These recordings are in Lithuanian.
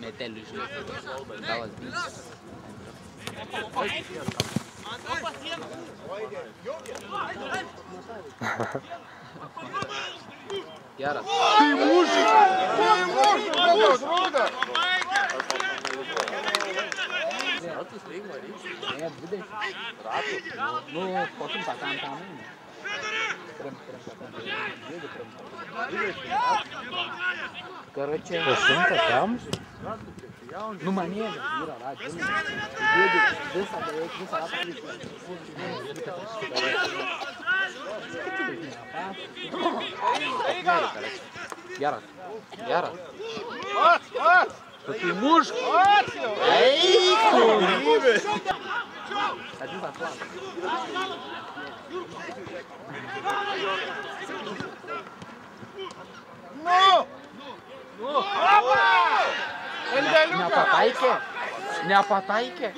Metelių žiūrėk. Galas bilis. Geras. Tai mūžį! Rūda! Ratus reik varyti. Ne, 20. Ratų. Nu, kokim pakam tam eina. Короче, Šimtą tam? nu manėlis yra ratų. Dėdį visą beveik visą ratą. Geras. Geras. Tai mušk! Eik! Atvis atlas. Nepataikė? Nepataikė?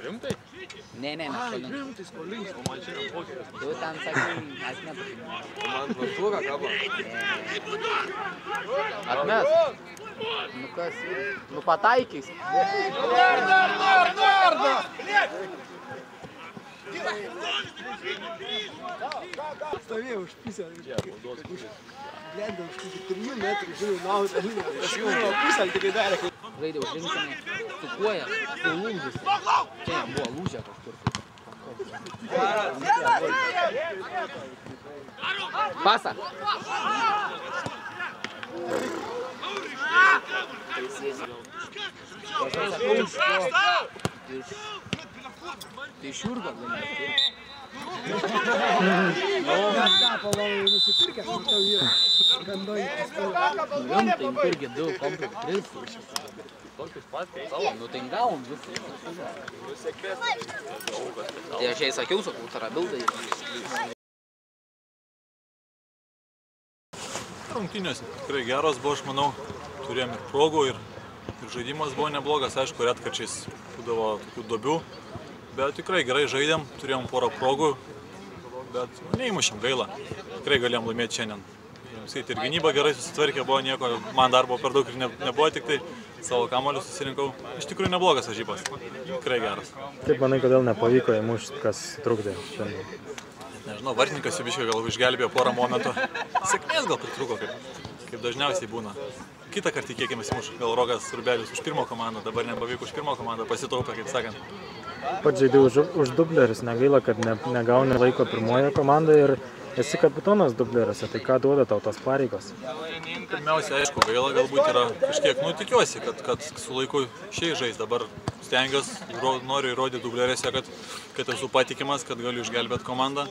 Rimtai? Ne, neskolingas. Rimtai skolingas, o man šiandien pokė. Tu ten sakai, aš nepataikė. Man vartuoką kaba. Atmes. Nu kas? Nu pataikys. Narda! Stovėjau už pusę. Blenda už pusę 3 metrų, žiūrėjau, naudą liniją. Aš jau pusę tik darė. Žaidė už rinkinį su koja, su lūžis. Čia jam buvo lūžę kažkur. Pasa. Tai šiurga galime. Palavai nusipirkęs, matau jį. Gandoj paskui. Rimtai pirgi 2 komplektų 3. Tokius pat kaip savo. Nu tai gavom visą. Tai aš jai sakiau, sakau, tarabildai. Rungtynės tikrai geros buvo, aš manau, turėjom ir progų ir žaidimas buvo neblogas, aišku, retkarčiais būdavo tokių duobių, bet tikrai gerai žaidėm, turėjom porą progų, bet neįmušėm, gaila, tikrai galėjom laimėti šiandien. Ir gynyba gerai susitvarkė, buvo nieko, man darbo per daug ir nebuvo, tik tai savo kamuolį susirinkau. Iš tikrųjų neblogas varžybas, tikrai geras. Kaip manai, kodėl nepavyko įmušti, kas trukdė šiandien? Nežinau, vartininkas jau biškai gal išgelbėjo porą momentų. Sėkmės gal pritruko, kaip dažniausiai būna. Kitą kartą tikėkimės įmuš, gal Rokas Rubelis už pirmą komandą, dabar nepavyko už pirmą komandą, pasitaupė, kaip sakant. Pats žaidė už dublerius, negaila, kad negauni laiko pirmoje komandoje ir esi kapitonas dubleriuose, tai ką duoda tau tos pareigos? Pirmiausia, aišku, gaila galbūt yra kažkiek, tikiuosi, kad su laiku šiai žais. Dabar stengiuosi, noriu įrodyti dubleriuose, kad esu patikimas, kad galiu išgelbėti komandą.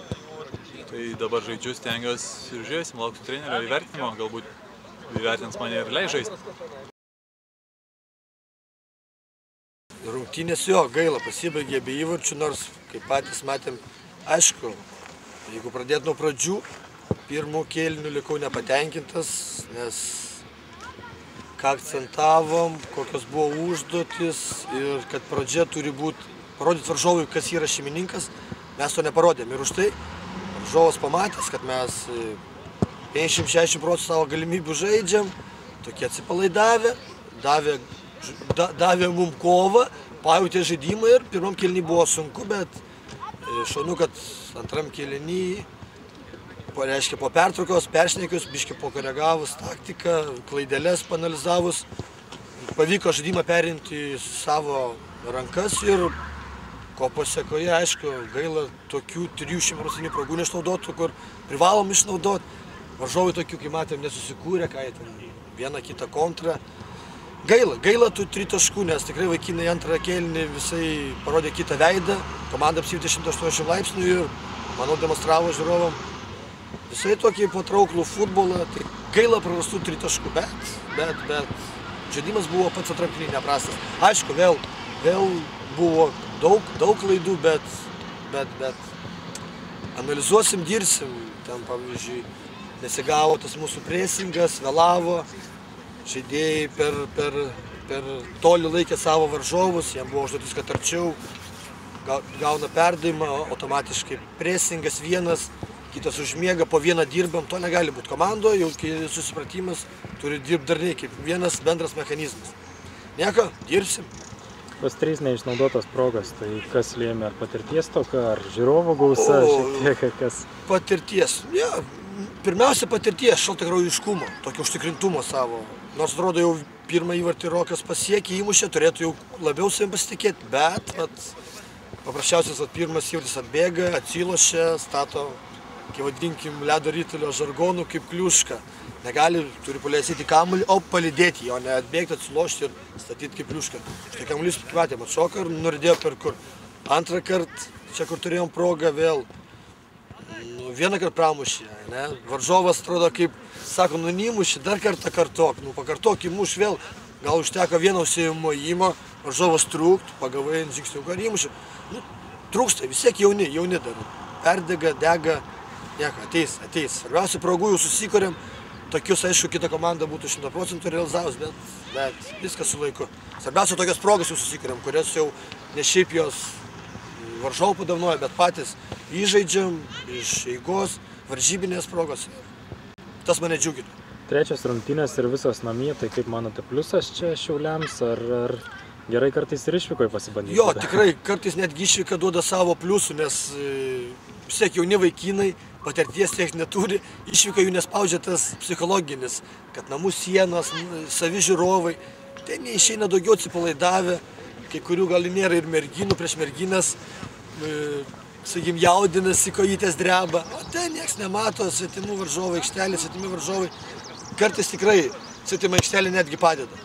Tai dabar žaidžiu, stengiuosi ir žiūrėsim, lauksiu trenerio įvertinimo, galbūt įvertins mane ir leis žaisti. Rungtynės jo, gaila, pasibaigė be įvarčių, nors, kaip patys matėm, aišku, jeigu pradėt nuo pradžių, pirmų kėlinių likau nepatenkintas, nes ką akcentavom, kokios buvo užduotis ir kad pradžia turi būti, parodyti varžovui, kas yra šeimininkas, mes to neparodėm. Ir už tai varžovas pamatęs, kad mes 50-60% savo galimybių žaidžiam, tokie atsipalaidavę, davė mum kovą, pajutė žaidimą ir pirmam kėlinį buvo sunku, bet šaunu, kad antram kėlinį, reiškia po pertraukos, peršnekius, biškį pakoregavus taktiką, klaideles panalizavus, pavyko žaidimą perimti į savo rankas ir ko pasekoje, aišku, gaila tokių 300% progų neišnaudotų, kur privalom išnaudoti. Varžovai tokių, kai matėm, nesusikūrė, ką jie ten vieną kitą kontrą. Gaila tų 3 taškų, nes tikrai vaikinai antrą kėlinį visai parodė kitą veidą, komanda apsivytė 180 laipsnių ir, manau, demonstravo žiūrovam visai tokį patrauklų futbolą. Tai gaila prarastų 3 taškų, bet žaidimas buvo pats atrankiniai neprastas. Aišku, vėl buvo daug klaidų, bet analizuosim, dirsim. Ten, pavyzdžiui, nesigavo tas mūsų presingas, vėlavo. Žaidėjai per toli laikė savo varžovus, jam buvo užduotis, kad arčiau gauna perdavimą, automatiškai presingas vienas, kitas užmiega, po vieną dirbam, to negali būti komandoje, jau kai susipratimas turi dirbti darniai, kaip vienas bendras mechanizmas. Nieko, dirbsim. Tos 3 neišnaudotos progos, tai kas lėmė, ar patirties toka, ar žiūrovų gausa, šiek tiek kas? Patirties, ja, pirmiausia patirties, šaltakraujiškumo, tokio užtikrintumo savo. Nors atrodo jau pirmą įvartį Rokas pasiekė, įmušė, turėtų jau labiau savim pasitikėti, bet paprasčiausias pirmas įvartis atbėga, atsilošia, stato, kaip vadinkim, ledo ritulio žargonų kaip kliušką. Negali, turi paleisyti kamuolį, o palydėti, o ne atbėgti, atsilošti ir statyti kaip kliušką. Štai kamuolys, matėm, atšoka ir nuridėjo per kur. Antrą kartą, čia kur turėjom progą vėl, vieną kartą pramušė, ne? Varžovas atrodo kaip, sako, neįmušė, dar kartą kartok, pakartok įmuš vėl, gal užteko vieno užsiėjimo, varžovas trūkt, pagavai ant žingsniuką ir įmušė. Trūksta, vis tiek jauni dar, perdega, dega, nieko, ateis. Svarbiausia, progų jau susikūrėm, tokius, aišku, kita komanda būtų 100% realizavus, bet viskas su laiku. Svarbiausia, tokias progas jau susikūrėm, kurias jau ne šiaip jos varžovų padavnoja, bet patys įžaidžiam iš eigos, varžybinės progos. Tas mane džiugina. 3 rungtynės ir visos namie, tai kaip manote, pliusas čia Šiauliams, ar gerai kartais ir išvykoje pasibandyti? Jo, tikrai, kartais netgi išvyka duoda savo pliusų, nes vis tiek jauni vaikinai, patirties tiek neturi, išvyka jų nespaudžia tas psichologinis, kad namų sienos, savi žiūrovai, tai neišeina daugiau atsipalaidavę, kai kurių gal nėra ir merginų prieš merginas, sakykim, jaudinasi, kojytės dreba, o ten nieks nemato, svetimų varžovai aikštelė, svetimi varžovai, kartais tikrai svetima aikštelė netgi padeda.